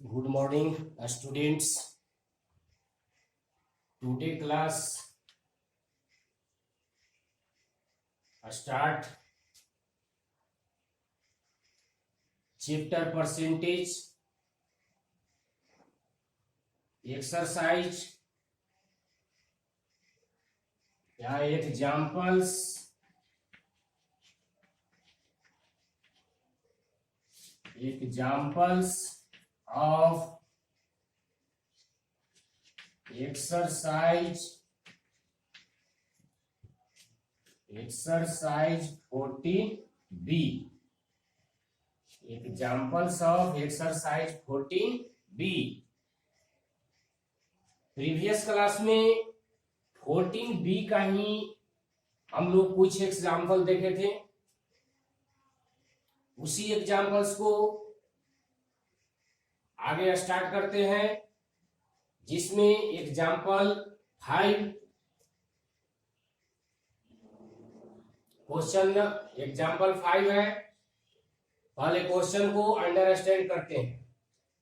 Good morning, students. Today class start chapter percentage exercise या examples of exercise 14B. Examples of exercise 14B. Previous class में 14B का ही हम लोग कुछ example देखे थे। उसी एग्जाम्पल्स को आगे स्टार्ट करते हैं, जिसमें एग्जाम्पल 5 क्वेश्चन एग्जाम्पल 5 है। पहले क्वेश्चन को अंडरस्टैंड करते हैं।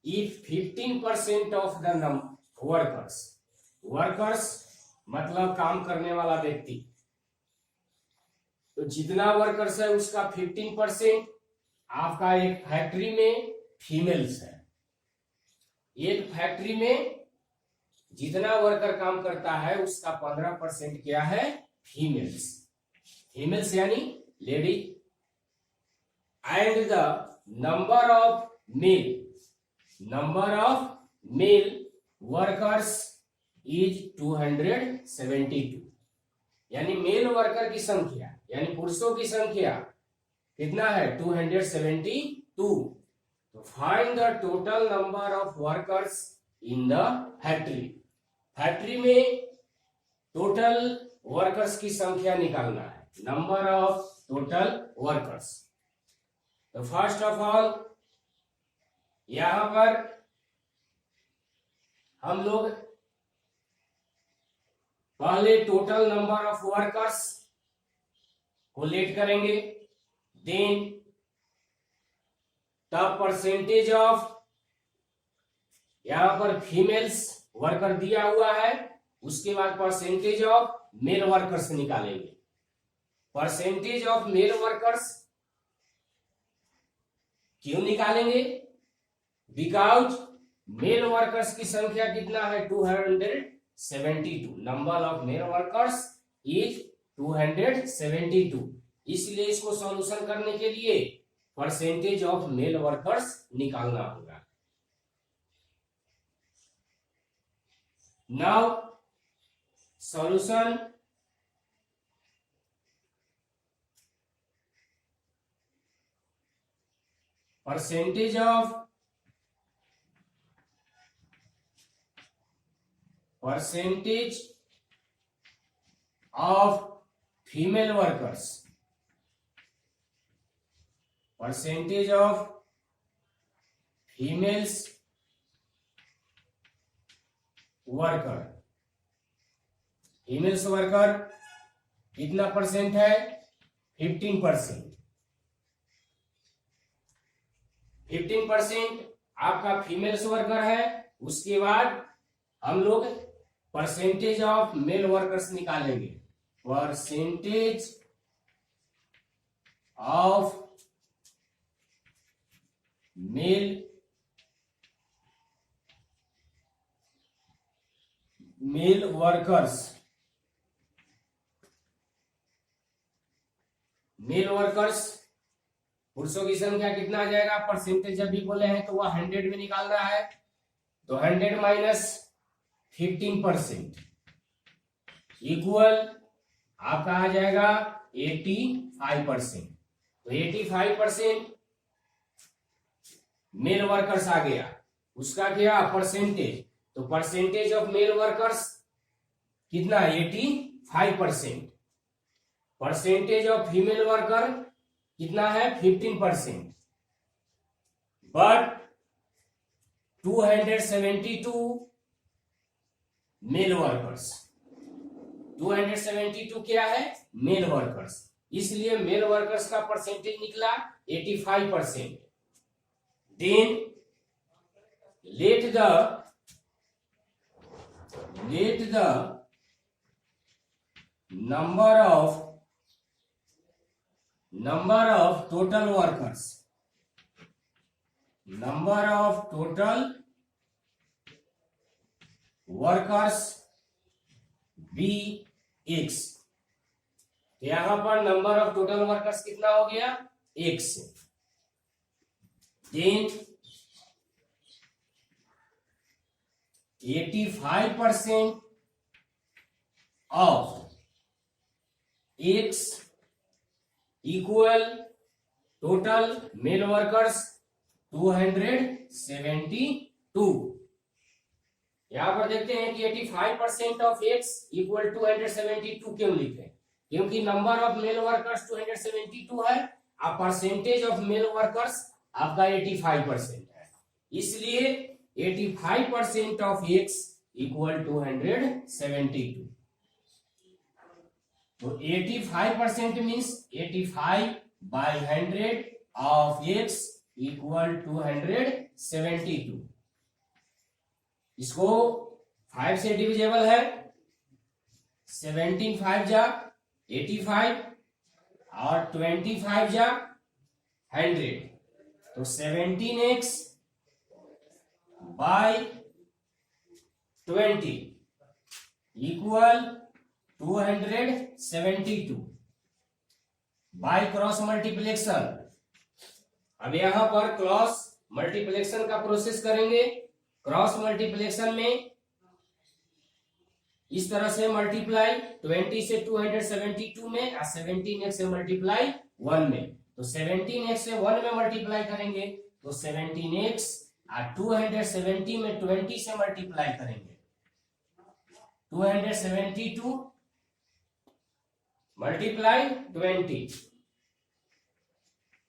इफ 15% ऑफ द वर्कर्स मतलब काम करने वाला व्यक्ति, तो जितना वर्कर्स है उसका 15% आपका एक फैक्ट्री में फीमेल्स है। एक फैक्ट्री में जितना वर्कर काम करता है उसका 15% क्या है? फीमेल्स यानी lady. And the number of male workers is 272, यानी मेल वर्कर की संख्या यानी पुरुषों की संख्या कितना है? 272। तो find the total number of workers in the factory में टोटल वर्कर्स की संख्या निकालना है, नंबर ऑफ टोटल वर्कर्स। तो फर्स्ट ऑफ ऑल यहां पर हम लोग पहले टोटल नंबर ऑफ वर्कर्स को लेट करेंगे, देन द परसेंटेज ऑफ, यहां पर फीमेल्स वर्कर दिया हुआ है, उसके बाद परसेंटेज ऑफ मेल वर्कर्स निकालेंगे। परसेंटेज ऑफ मेल वर्कर्स क्यों निकालेंगे? बिकॉज मेल वर्कर्स की संख्या कितना है? 272। Number of male workers is 272, इसलिए इसको सॉल्यूशन करने के लिए परसेंटेज ऑफ मेल वर्कर्स निकालना होगा। Now solution, percentage of female workers, percentage of females worker कितना परसेंट है? 15%। 15% आपका फीमेल्स वर्कर है। उसके बाद हम लोग परसेंटेज ऑफ मेल वर्कर्स निकालेंगे। परसेंटेज ऑफ मेल वर्कर्स पुरुषों की संख्या कितना आ जाएगा? परसेंटेज जब भी बोले हैं तो वह 100 में निकालना है, तो 100 माइनस 15% इक्वल आपका आ जाएगा 85%। तो 85% मेल वर्कर्स आ गया, उसका क्या परसेंटेज? तो परसेंटेज ऑफ मेल वर्कर्स कितना? 85%। परसेंटेज ऑफ फीमेल वर्कर कितना है? 15%। बट 272 मेल वर्कर्स, 272 क्या है? मेल वर्कर्स, इसलिए मेल वर्कर्स का परसेंटेज निकला 85%। Then let the number of total workers be x। यहां पर नंबर ऑफ टोटल वर्कर्स कितना हो गया, x। Then 85% of x equal total male workers 272। यहां पर देखते हैं कि 85% ऑफ x इक्वल 272 क्यों लिखे, क्योंकि नंबर ऑफ मेल वर्कर्स 272 है और परसेंटेज ऑफ मेल वर्कर्स आपका 85% है, इसलिए 85% ऑफ x इक्वल 272। तो 85% मीन्स 85/100 ऑफ x इक्वल 272। इसको 5 से डिविजेबल है, 17 5 जा 85 और 25 जा 100, तो 17x by 20 equal 272 by cross multiplication. अब यहां पर क्रॉस मल्टीप्लेक्शन का प्रोसेस करेंगे। क्रॉस मल्टीप्लेक्शन में इस तरह से मल्टीप्लाई 20 से 272 में और 17x से मल्टीप्लाई 1 में, तो 17x से 1 में मल्टीप्लाई करेंगे तो 17x और 270 में 20 से मल्टीप्लाई करेंगे 272 multiply 20,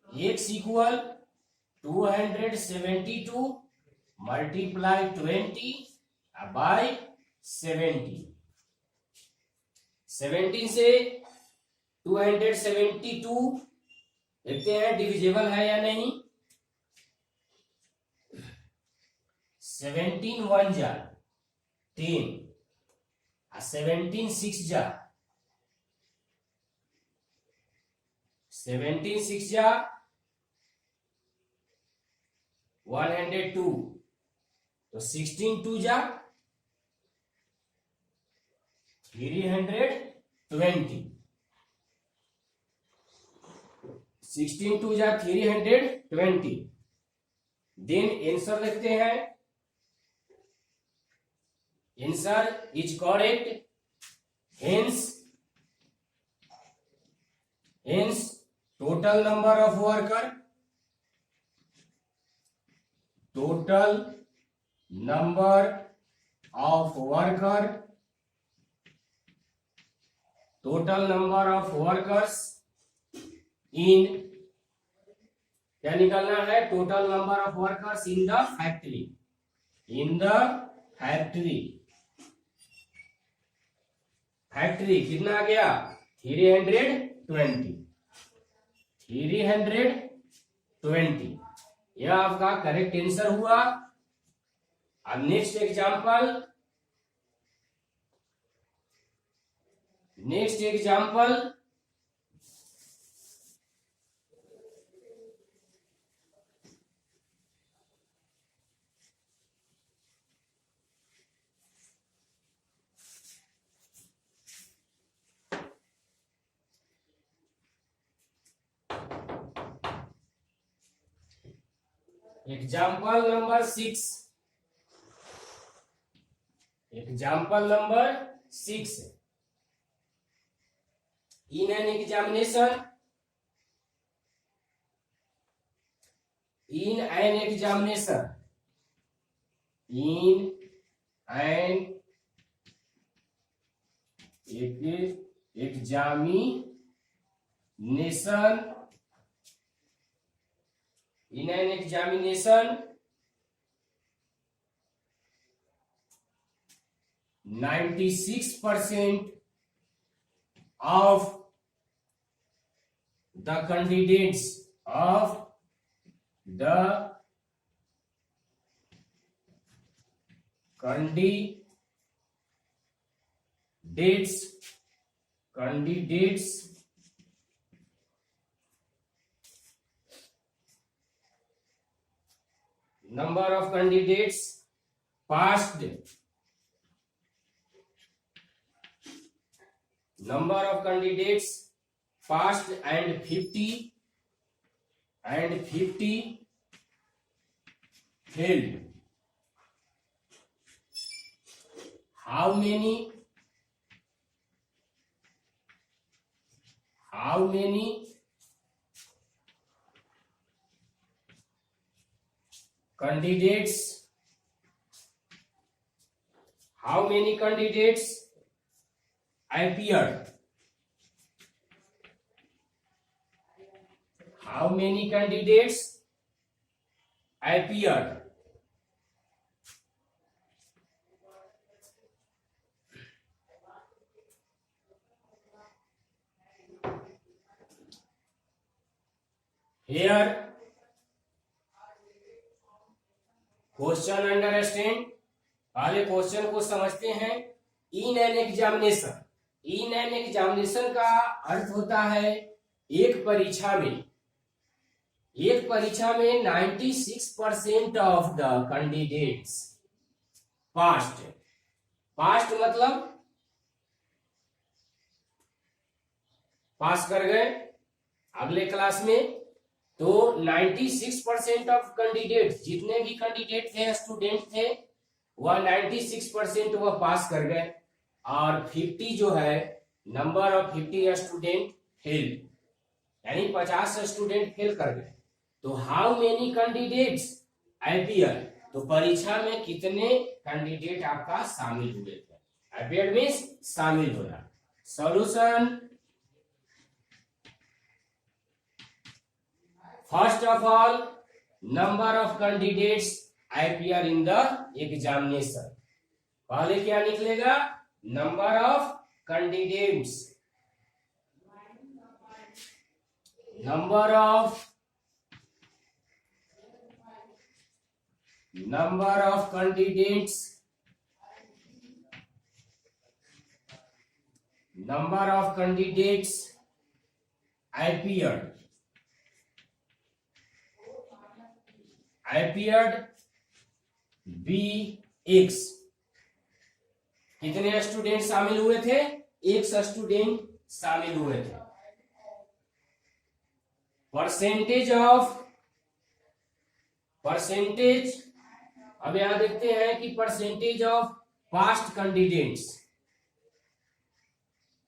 x equal 272 multiply 20 by 70। 17 से 272 देखते हैं डिविजिबल है या नहीं। 17 1 जा 10 और 17 6 जा 17 6 जा 102, तो 16 2 जा 320, 16 2 जा 320। देन आंसर लिखते हैं, answer is correct, hence total number of worker total number of workers in, क्या निकालना है, total number of workers in the factory, factory कितना आ गया 320। यह आपका करेक्ट आंसर हुआ। अब next example example number 6। In an examination, in an examination 96% of the candidates candidates number of candidates passed and 50 failed. How many candidates appeared? How many candidates appeared? Here question understand, पहले question को समझते हैं। In an examination का अर्थ होता है एक परीक्षा में 96% ऑफ द कैंडिडेट्स पास्ट मतलब पास कर गए अगले क्लास में। तो 96% ऑफ कैंडिडेट, जितने भी कैंडिडेट थे, स्टूडेंट थे, वह 96% वह पास कर गए, और 50 जो है नंबर ऑफ 50 स्टूडेंट फेल, यानी 50 स्टूडेंट फेल कर गए। तो हाउ मेनी कैंडिडेट्स अपीयर, तो परीक्षा में कितने कैंडिडेट आपका शामिल हुए थे। अपीयर मींस शामिल होना। Solution, first of all number of candidates appear in the examination. पहले क्या निकलेगा, number of candidates, number of candidates, number of candidates appeared BX, कितने स्टूडेंट शामिल हुए थे, X स्टूडेंट शामिल हुए थे। परसेंटेज, अब यहां देखते हैं कि percentage of past candidates,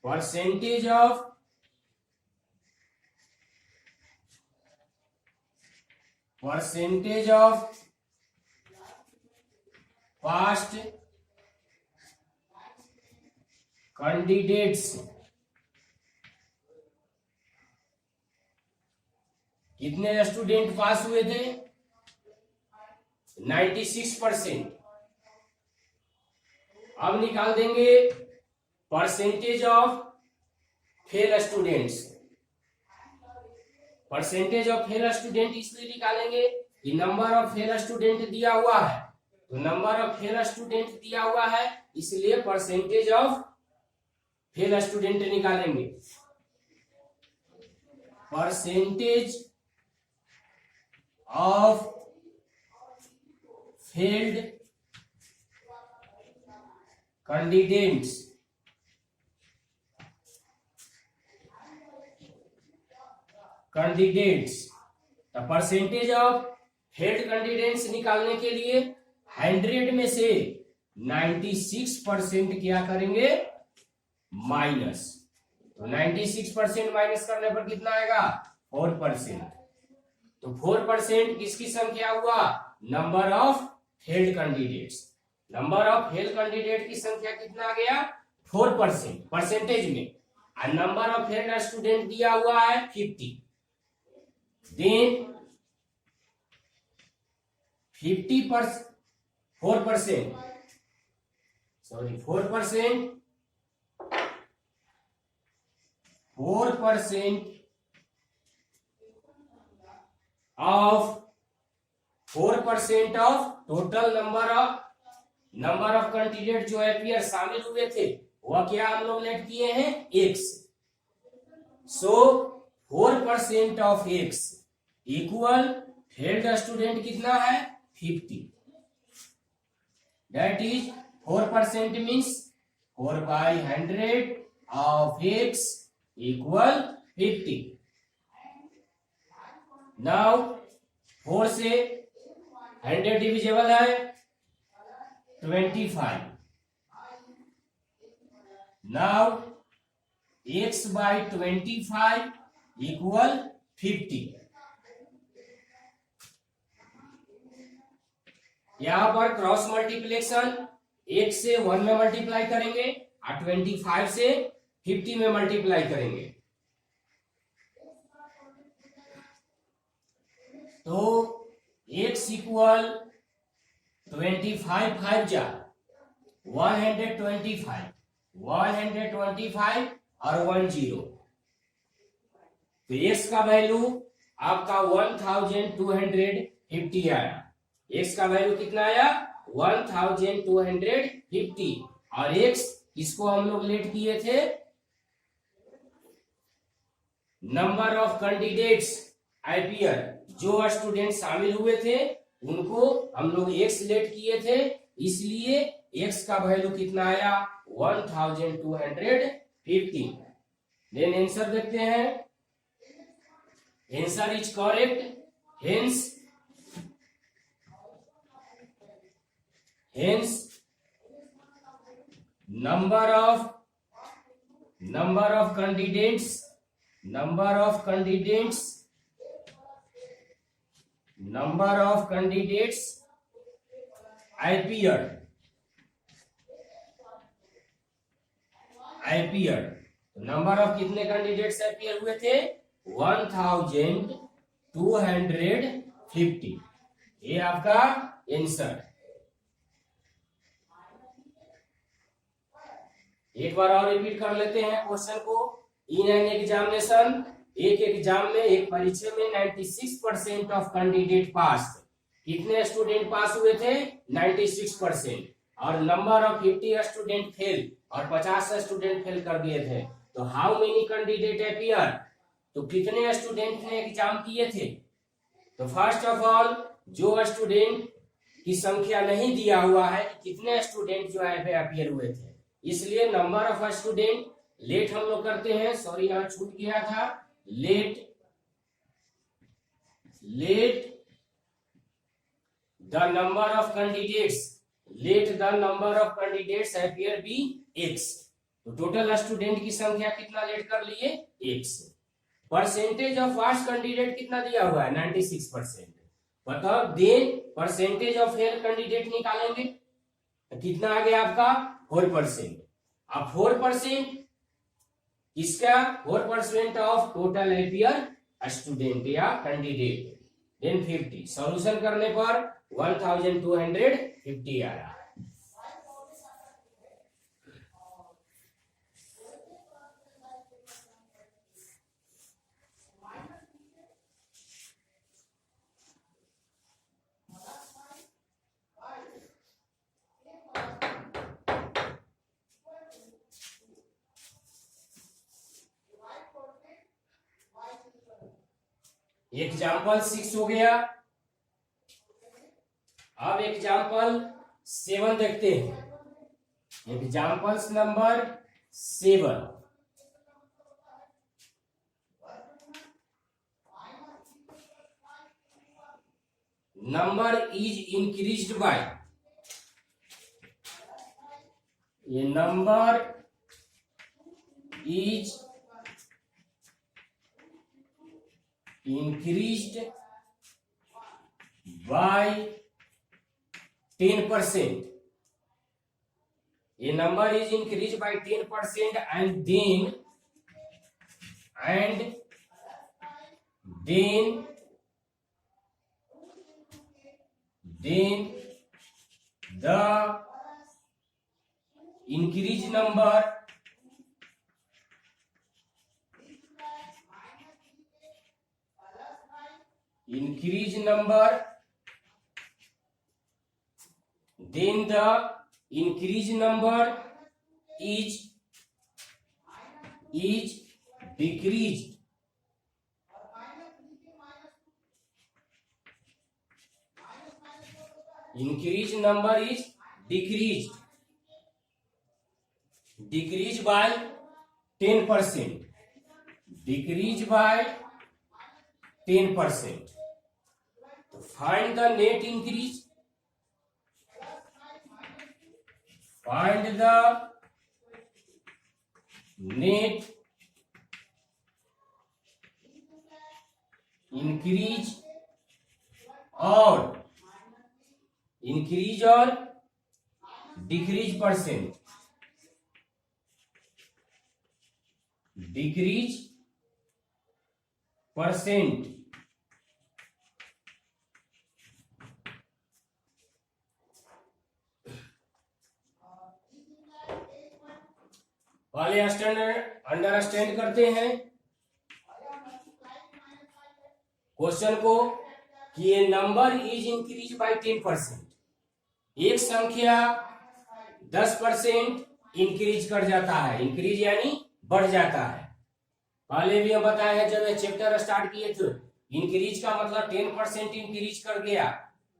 percentage of past candidates, कितने स्टूडेंट पास हुए थे, 96%। अब निकाल देंगे percentage of fail students. Percentage of fail student इसलिए निकालेंगे कि नंबर ऑफ फेल स्टूडेंट दिया हुआ है, तो नंबर ऑफ फेल स्टूडेंट दिया हुआ है, इसलिए परसेंटेज ऑफ फेल स्टूडेंट निकालेंगे। परसेंटेज ऑफ फेल्ड कैंडिडेट्स, तो परसेंटेज ऑफ फेल्ड कैंडिडेट्स निकालने के लिए 100 में से 96% क्या करेंगे, माइनस। तो 96% माइनस करने पर कितना आएगा, 4%। तो 4% किसकी संख्या हुआ, number of failed candidates. Number of failed candidate की संख्या कितना आ गया, 4% परसेंटेज में, और नंबर ऑफ फेल्ड स्टूडेंट दिया हुआ है 50। Then 4% of total number of number of candidate जो एपियर शामिल हुए थे वह क्या हम लोग लेट किए हैं, x. So 4% of x equal failed student कितना है, 50। That is 4% means 4/100 of x equal 50। Now 4 से 100 डिविजिबल है 25। Now x by 25 equal 50। यहां पर क्रॉस मल्टीप्लिकेशन 1 से 1 में मल्टीप्लाई करेंगे और 25 से 50 में मल्टीप्लाई करेंगे। तो x इक्वल 25 5 जा 125 और 10। तो x का वैल्यू आपका 1250 आया। x का वैल्यू कितना आया, 1250। और x इसको हम लोग लेट किए थे नंबर ऑफ कैंडिडेट्स आईपीआर, जो स्टूडेंट शामिल हुए थे उनको हम लोग x लेट किए थे, इसलिए x का वैल्यू कितना आया, 1250। देन आंसर देखते हैं। Answer is correct, hence number of candidates appeared। Number of कितने कैंडिडेट्स अपीयर हुए थे, 1250। ये आपका आंसर। एक बार और रिपीट कर लेते हैं क्वेश्चन को। इन एन एग्जामिनेशन, एक एग्जाम में, एक परीक्षा में 96% ऑफ कैंडिडेट पास। कितने स्टूडेंट पास हुए थे, 96%। और नंबर ऑफ 50 स्टूडेंट फेल और 50 स्टूडेंट फेल कर दिए थे। तो हाउ मेनी कैंडिडेट अपीयर, तो कितने स्टूडेंट ने एग्जाम किए थे। तो फर्स्ट ऑफ ऑल जो स्टूडेंट की संख्या नहीं दिया हुआ है, कितने स्टूडेंट जो है अपीयर हुए थे, इसलिए नंबर ऑफ स्टूडेंट लेट हम लोग करते हैं। सॉरी यहां छूट गया था, let the number of candidates appear be x। तो टोटल स्टूडेंट की संख्या कितना लेट कर लिए, x। Percentage of pass candidate कितना दिया हुआ है, 96%। बताओ then percentage of fail candidate निकालेंगे तो कितना आ गया आपका, 4%। अब 4% इसका 4% ऑफ टोटल अपीयर स्टूडेंट या कैंडिडेट, देन 50। सॉल्यूशन करने पर 1250 आ रहा है। एग्जाम्पल 6 हो गया। अब एग्जाम्पल 7 देखते हैं। Examples number 7। Number is increased by, ये नंबर इज increased by 10%। ये number is increased by 10% and then the increased number then the increase number is decreased. Increase number is decreased by 10%. Decrease by 10%. तो find the net increase. Find the net increase or decrease percent. Decrease percent. पहले understand करते हैं question को कि ये number is increase by 10%. एक संख्या 10% increase कर जाता है. इंक्रीज यानी बढ़ जाता है. पहले भी हम बताए हैं जब ये चैप्टर स्टार्ट किए थे, इंक्रीज का मतलब 10% इंक्रीज कर गया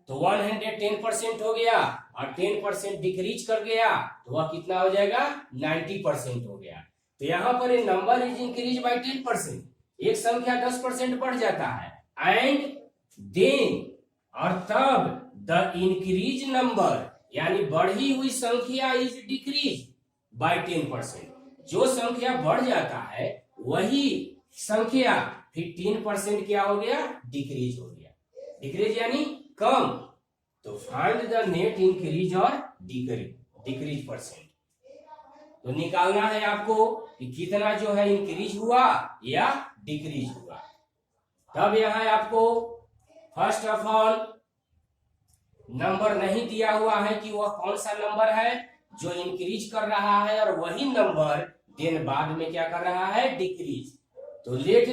तो 110% हो गया, और 10% डिक्रीज कर गया तो वह कितना हो जाएगा 90% हो गया. तो यहाँ पर ये नंबर इज इंक्रीज बाय 10%. एक संख्या 10% बढ़ जाता है, एंड देन और तब द इंक्रीज नंबर यानी बढ़ी हुई संख्या इज डिक्रीज बाय 10%. जो संख्या बढ़ जाता है वही संख्या फिर 10% क्या हो गया, डिक्रीज हो गया. डिक्रीज यानी कम. तो फाइंड द नेट इंक्रीज और डिक्रीज परसेंट. तो निकालना है आपको कि कितना जो है इंक्रीज हुआ या डिक्रीज हुआ. तब यहाँ आपको फर्स्ट ऑफ ऑल नंबर नहीं दिया हुआ है कि वह कौन सा नंबर है जो इंक्रीज कर रहा है, और वही नंबर देन बाद में क्या कर रहा है, डिक्रीज. तो let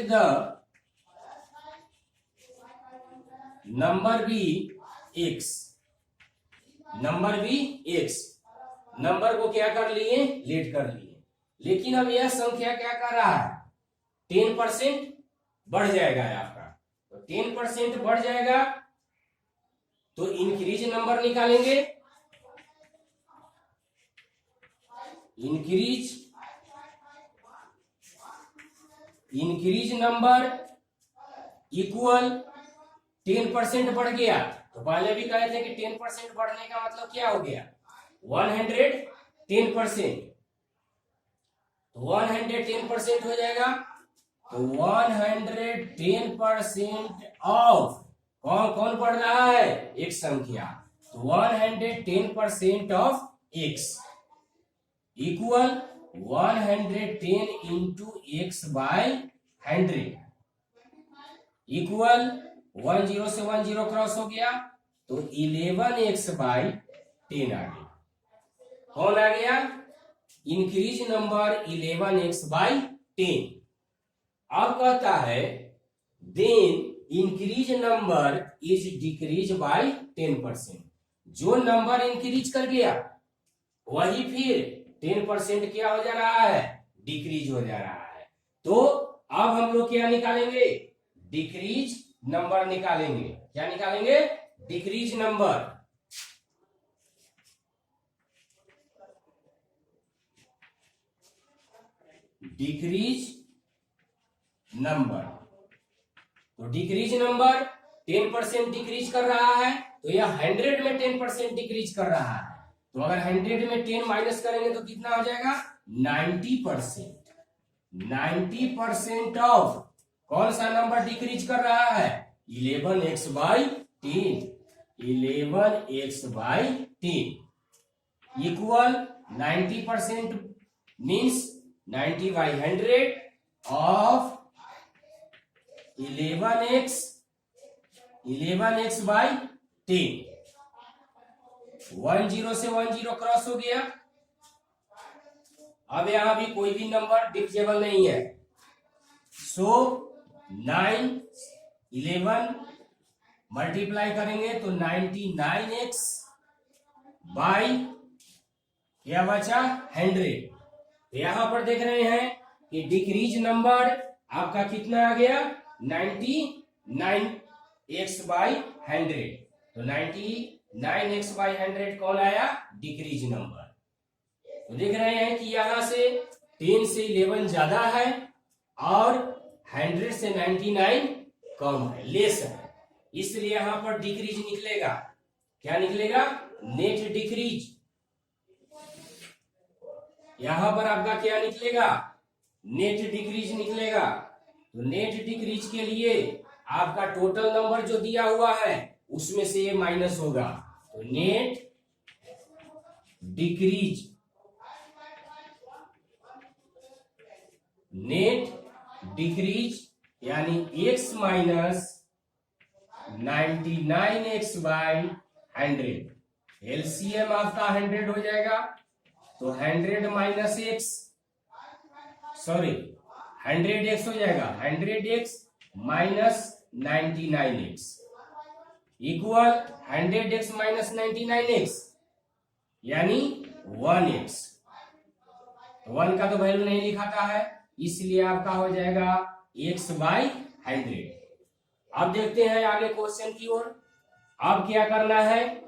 the number be x. Number be x. Number को क्या कर लिए, लेट कर लिए. लेकिन अब यह संख्या क्या कर रहा है, 10% बढ़ जाएगा आपका. तो 10% बढ़ जाएगा तो इंक्रीज नंबर निकालेंगे. इंक्रीज नंबर इक्वल 10% बढ़ गया. तो पहले भी कहे थे कि 10% बढ़ने का मतलब क्या हो गया, 110%. तो 110% हो जाएगा. तो 110% ऑफ कौन पढ़ रहा है, एक संख्या. तो 110% of x equal 110 into x by 100 equal 10 से 10 क्रॉस हो गया तो 11x बाय 10 आ गया. कौन आ गया, इंक्रीज नंबर 11x बाय 10. अब कहता है then increase number is decrease by 10%. जो नंबर इंक्रीज कर गया वही फिर 10% क्या हो जा रहा है, डिक्रीज हो जा रहा है. तो अब हम लोग क्या निकालेंगे, डिक्रीज नंबर निकालेंगे. क्या निकालेंगे, डिक्रीज नंबर. Decrease number. तो डिक्रीज नंबर 10% डिक्रीज कर रहा है तो यह 100 में 10% डिक्रीज कर रहा है. तो अगर 100 में 10 माइनस करेंगे तो कितना हो जाएगा, 90%. 90% ऑफ कौन सा नंबर डिक्रीज कर रहा है, 11x by 10. 11x by 10 equal 90% means 90 by 100 of 11x by 10. 10 से 10 क्रॉस हो गया. अब यहां भी कोई भी नंबर डिविजिबल नहीं है. सो 9 11 मल्टीप्लाई करेंगे तो 99x बाई क्या बचा 100। यहां पर देख रहे हैं कि डिक्रीज नंबर आपका कितना आ गया 99x बाई 100। तो 99x बाई 100 कौन आया डिक्रीज नंबर। तो देख रहे हैं कि यहां से 10 से 11 ज्यादा है और 100 से 99 कम है लेस है, इसलिए यहां पर डिक्रीज निकलेगा। क्या निकलेगा नेट डिक्रीज। यहां पर आपका क्या निकलेगा नेट डिक्रीज निकलेगा। तो नेट डिक्रीज के लिए आपका टोटल नंबर जो दिया हुआ है उसमें से ये माइनस होगा। तो नेट डिक्रीज, नेट डिक्रीज यानी x minus 99x by 100। LCM आपका 100 हो जाएगा। तो 100 माइनस एक्स, सॉरी 100x हो जाएगा 100x minus 99x equal 100x minus 99x यानी 1x। 1 का तो वैल्यू नहीं लिखाता है, इसलिए आपका हो जाएगा x बाई 100। अब देखते हैं आगे क्वेश्चन की ओर। अब क्या करना है,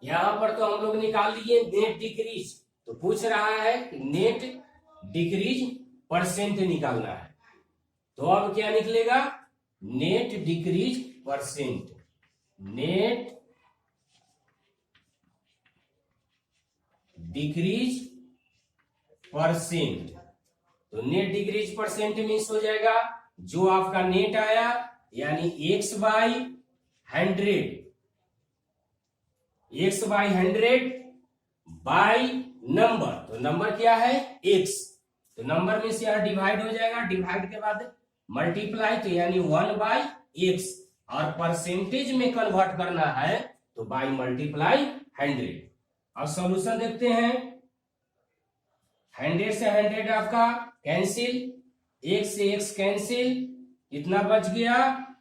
यहां पर तो हम लोग निकाल लिए नेट डिक्रीज। तो पूछ रहा है कि नेट डिक्रीज परसेंट निकालना है। तो अब क्या निकलेगा net decrease percent, net decrease percent. तो नेट डिक्रीज परसेंट मीन्स हो जाएगा जो आपका नेट आया यानी x by 100, x by 100 by number. तो नंबर क्या है x, तो नंबर में से यहां डिवाइड हो जाएगा, डिवाइड के बाद मल्टीप्लाई तो यानी 1 बाई x, और परसेंटेज में कन्वर्ट करना है तो बाई मल्टीप्लाई 100। अब सॉल्यूशन देखते हैं। 100 से 100 आपका कैंसिल, x से x कैंसिल, कितना बच गया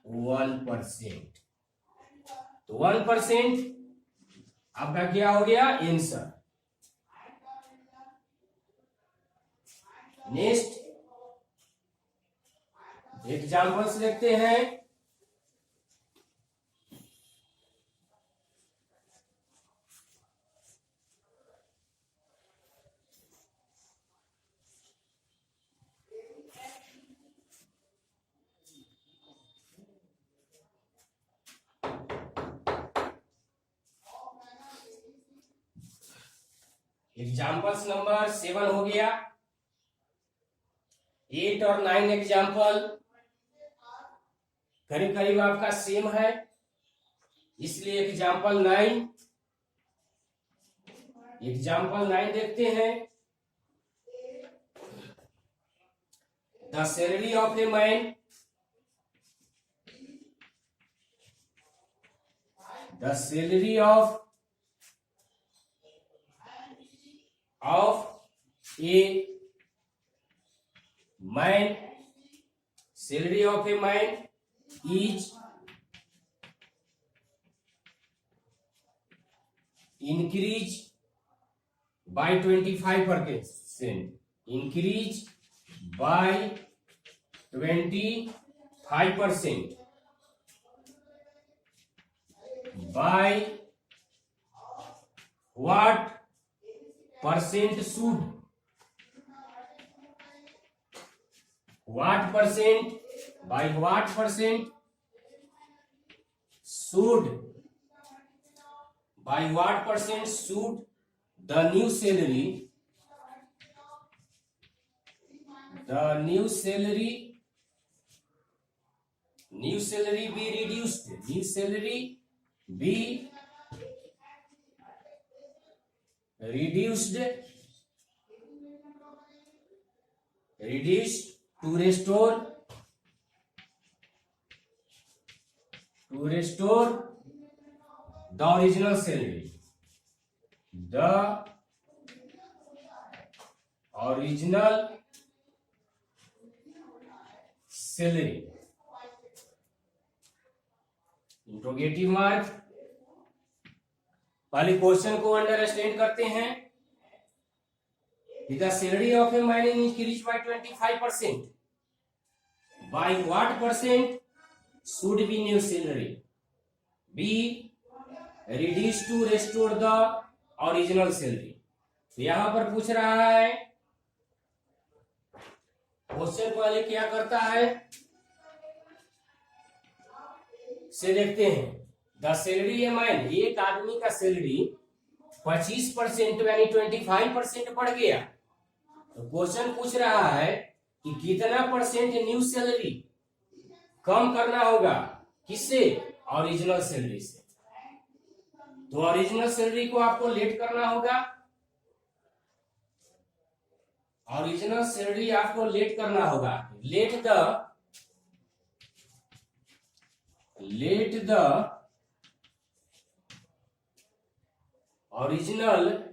1%। तो 1% आपका क्या हो गया आंसर। नेक्स्ट एग्जांपल्स देखते हैं। एग्जाम्पल्स नंबर 7 हो गया। 8 और 9 एग्जाम्पल करीब करीब आपका सेम है, इसलिए एग्जाम्पल 9 देखते हैं। The salary of a man, the salary of a man, salary of a man is increase by 25%, increase by 25%, by what percent should, what percent, by what percent should, by what percent should the new salary be reduced, new salary be reduced to restore the original salary, the original salary, interrogative mark. पहले question को understand करते हैं। The salary of a man increased by 25%. By what percent should be new salary? B. Reduced to restore the original salary. तो यहां पर पूछ रहा है, क्वेश्चन पहले क्या करता है से देखते हैं। द सैलरी ए मैन, एक आदमी का सैलरी 25% यानी 25% बढ़ गया। तो क्वेश्चन पूछ रहा है कि कितना परसेंट न्यू सैलरी कम करना होगा, किससे? ओरिजिनल सैलरी से। तो ओरिजिनल सैलरी को आपको लेट करना होगा, ओरिजिनल सैलरी आपको लेट करना होगा। लेट द ओरिजिनल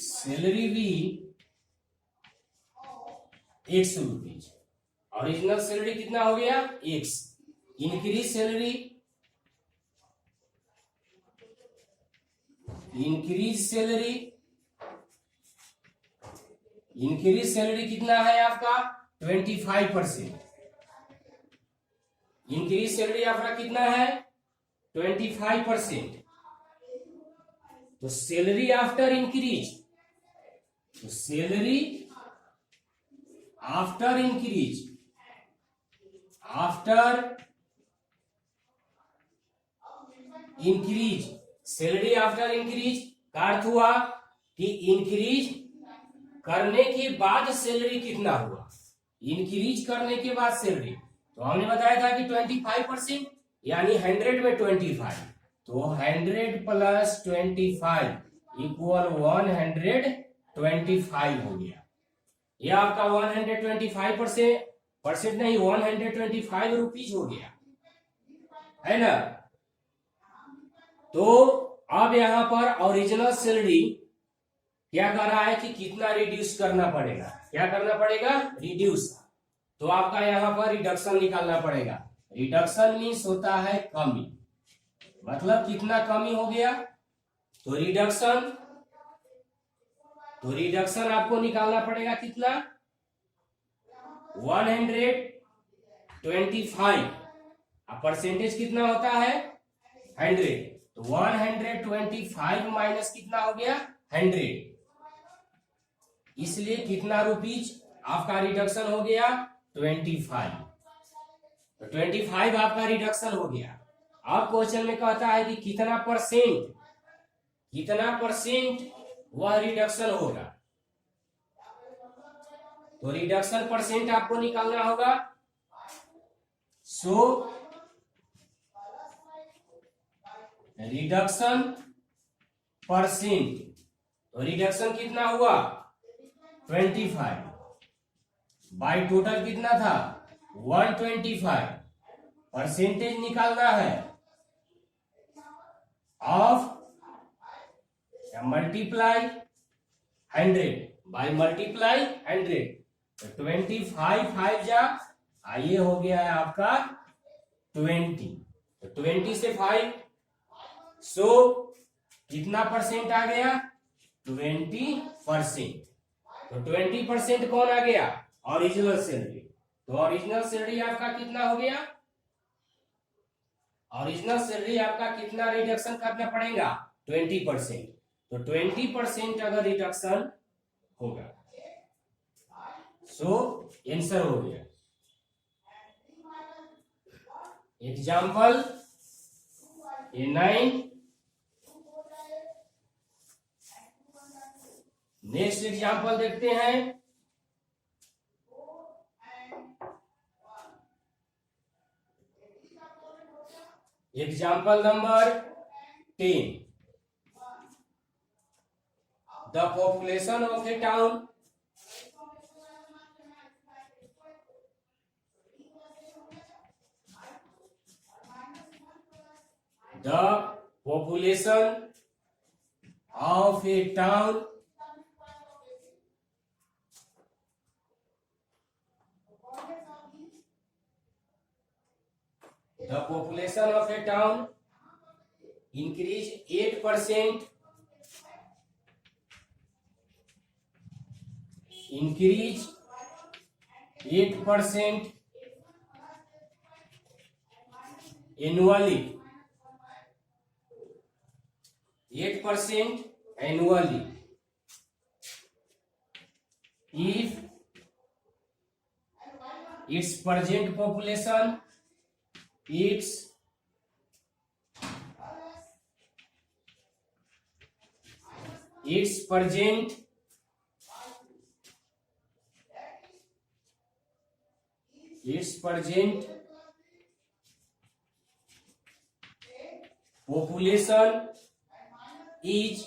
सैलरी भी ₹100। ओरिजिनल सैलरी कितना हो गया? X। इंक्रीज सैलरी कितना है आपका? 25%। इंक्रीज सैलरी आपका कितना है? 25%। तो सैलरी आफ्टर इंक्रीज, तो salary after increase salary after increase का अर्थ हुआ कि इंक्रीज करने के बाद सैलरी कितना हुआ। इंक्रीज करने के बाद सैलरी, तो हमने बताया था कि 25% यानी 100 में 25, तो 100 प्लस 25 इक्वल 125 हो गया। यह आपका 125% नहीं, 125 रुपीज हो गया, है ना। तो अब यहां पर ओरिजिनल सैलरी क्या कर रहा है कि कितना रिड्यूस करना पड़ेगा। क्या करना पड़ेगा? रिड्यूस। तो आपका यहां पर रिडक्शन निकालना पड़ेगा। रिडक्शन मीन्स होता है कमी, मतलब कितना कमी हो गया। तो रिडक्शन आपको निकालना पड़ेगा कितना? 125। अब परसेंटेज कितना होता है? 100। तो 125 माइनस कितना हो गया? 100। इसलिए कितना रुपीज आपका रिडक्शन हो गया? 25। तो 25 आपका रिडक्शन हो गया। अब क्वेश्चन में कहता है कि कितना परसेंट वह रिडक्शन होगा। तो रिडक्शन परसेंट आपको निकालना होगा। रिडक्शन परसेंट, तो रिडक्शन कितना हुआ? 25 बाई टोटल कितना था? 125। परसेंटेज निकालना है ऑफ मल्टीप्लाई 100 बाई मल्टीप्लाई 100। तो 25 5 जा, ये हो गया है आपका 20। तो 20 से 5, सो कितना परसेंट आ गया? 20%। तो 20% कौन आ गया? Original salary. तो ओरिजिनल सैलरी आपका कितना हो गया? ओरिजिनल सैलरी आपका कितना रिडक्शन करना पड़ेगा? 20%। तो 20% अगर रिडक्शन होगा, सो आंसर हो गया। Example A9। नेक्स्ट एग्जाम्पल देखते हैं। Example number 10। The population of a town The population of a town increased 8%. Increase 8% annually. 8% annually. If its present population, its present population is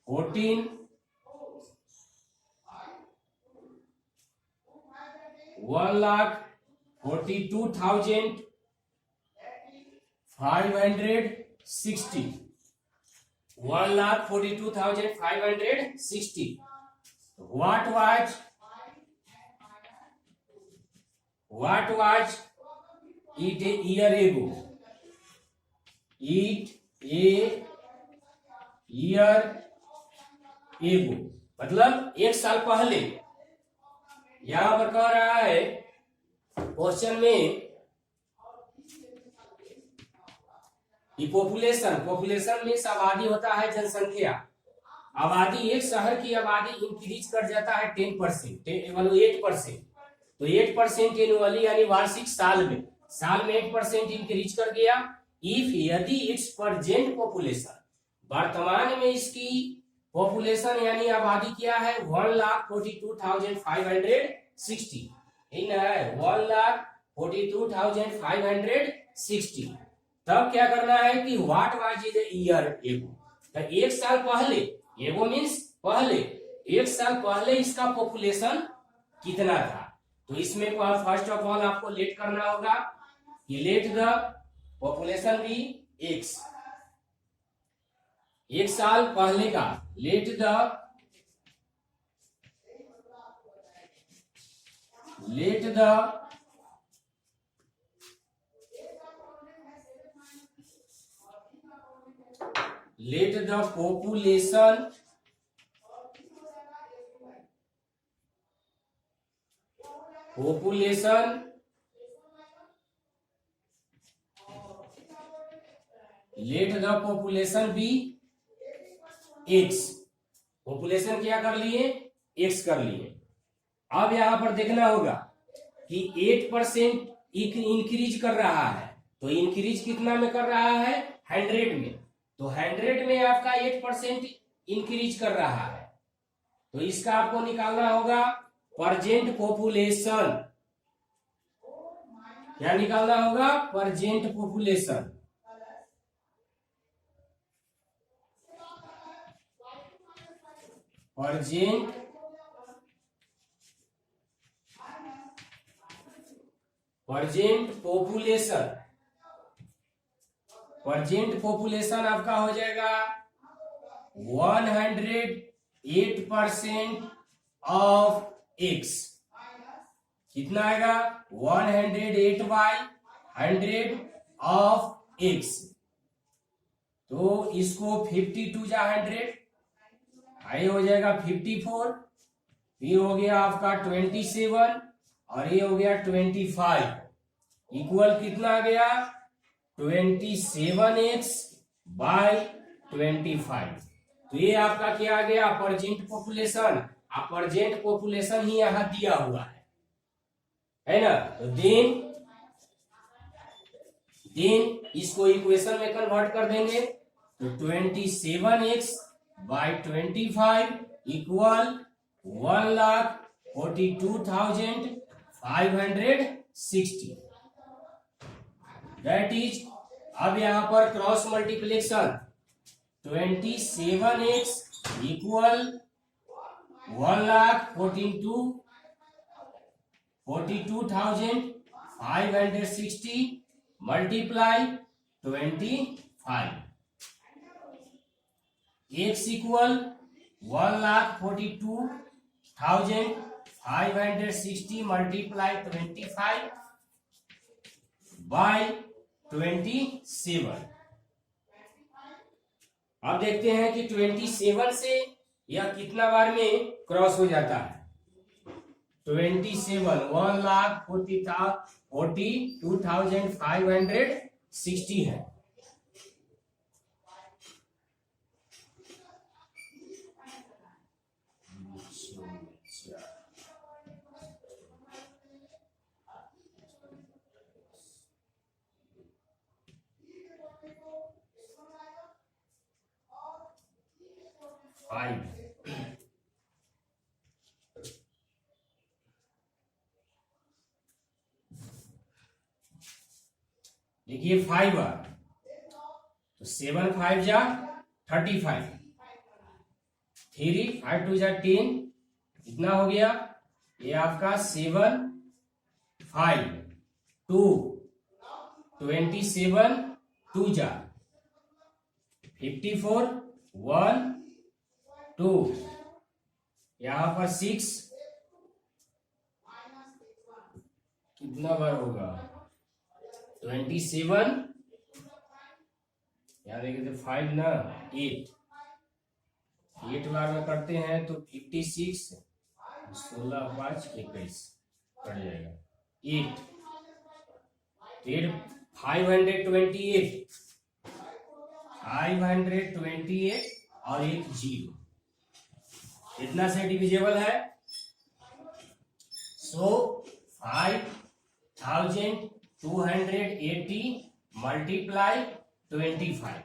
1,42,560. 1,42,560. What was it a year ago? मतलब एक साल पहले। यहां पर कह रहा है क्वेश्चन में पॉपुलेशन में आबादी होता है जनसंख्या। आबादी, एक शहर की आबादी इंक्रीज कर जाता है 10%, 8%। तो 8% एनुअली यानी वार्षिक, साल में 8% इंक्रीज कर गया। इफ यदि इट्स प्रेजेंट पॉपुलेशन, वर्तमान में इसकी पॉपुलेशन यानी आबादी क्या है 1,42,560, है 1,42,560। तब क्या करना है कि what was it year ago, तो एक साल पहले, एगो मीन्स पहले, एक साल पहले इसका पॉपुलेशन कितना था। तो इसमें फर्स्ट ऑफ ऑल आपको लेट करना होगा कि let the population be x, एक साल पहले का, let the population be x। Population क्या कर लिए, x कर लिए। अब यहां पर देखना होगा कि 8% इंक्रीज कर रहा है, तो इंक्रीज कितना में कर रहा है 100 में। तो 100 में आपका 8% इंक्रीज कर रहा है, तो इसका आपको निकालना होगा प्रेजेंट पॉपुलेशन। क्या निकालना होगा, प्रेजेंट पॉपुलेशन। प्रेजेंट पॉपुलेशन आपका हो जाएगा 108% ऑफ x। कितना आएगा 108/100 ऑफ x। तो इसको 52 जा 100, ये हो जाएगा 54, फिर हो गया आपका 27 और ये हो गया 25, इक्वल कितना आ गया 27x/25। तो ये आपका क्या आ गया प्रेजेंट पॉपुलेशन। प्रेजेंट पॉपुलेशन ही यहां दिया हुआ है ना। तो देन इसको इक्वेशन में कन्वर्ट कर देंगे, तो 27x/25 इक्वल 1,42,560। दैट इज, अब यहां पर cross multiplication 27x equal 1,42,560 multiply 25, x equal 1,42,560 multiply 25 by 27। अब देखते हैं कि 27 से यह कितना बार में क्रॉस हो जाता है। 27 1,42,560 है। देखिए 5 बार, तो 7 5 जा 35, 3 5 2 जा 10, कितना हो गया ये आपका 7 5 2 27 2 जा 54 1 2, यहां पर 6 कितना बार होगा 27, यहाँ देखे थे 5 ना 8 बार में करते हैं तो 56 16 5 21 कट जाएगा 8 528 और एक 0, इतना से डिविजेबल है। सो 5,280 मल्टीप्लाई 25,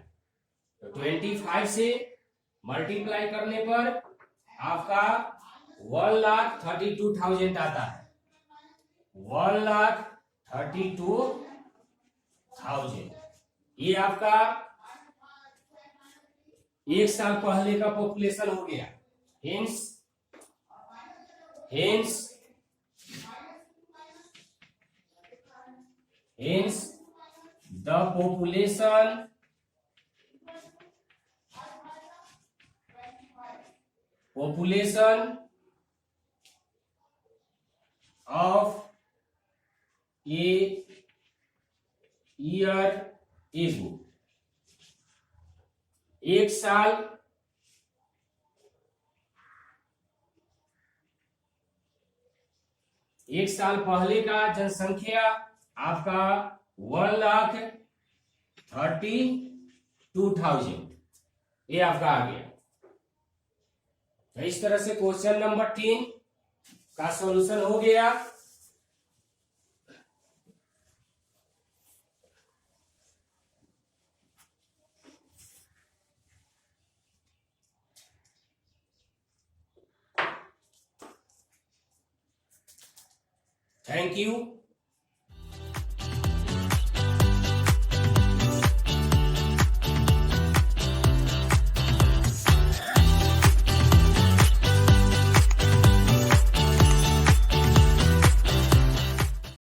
तो 25 से मल्टीप्लाई करने पर आपका 1,32,000 आता है। 1,32,000 ये आपका एक साल पहले का पॉपुलेशन हो गया। Hence the population of a year ago, एक साल पहले का जनसंख्या आपका 1,32,000 ये आपका आ गया। तो इस तरह से क्वेश्चन नंबर 3 का सॉल्यूशन हो गया। Thank you.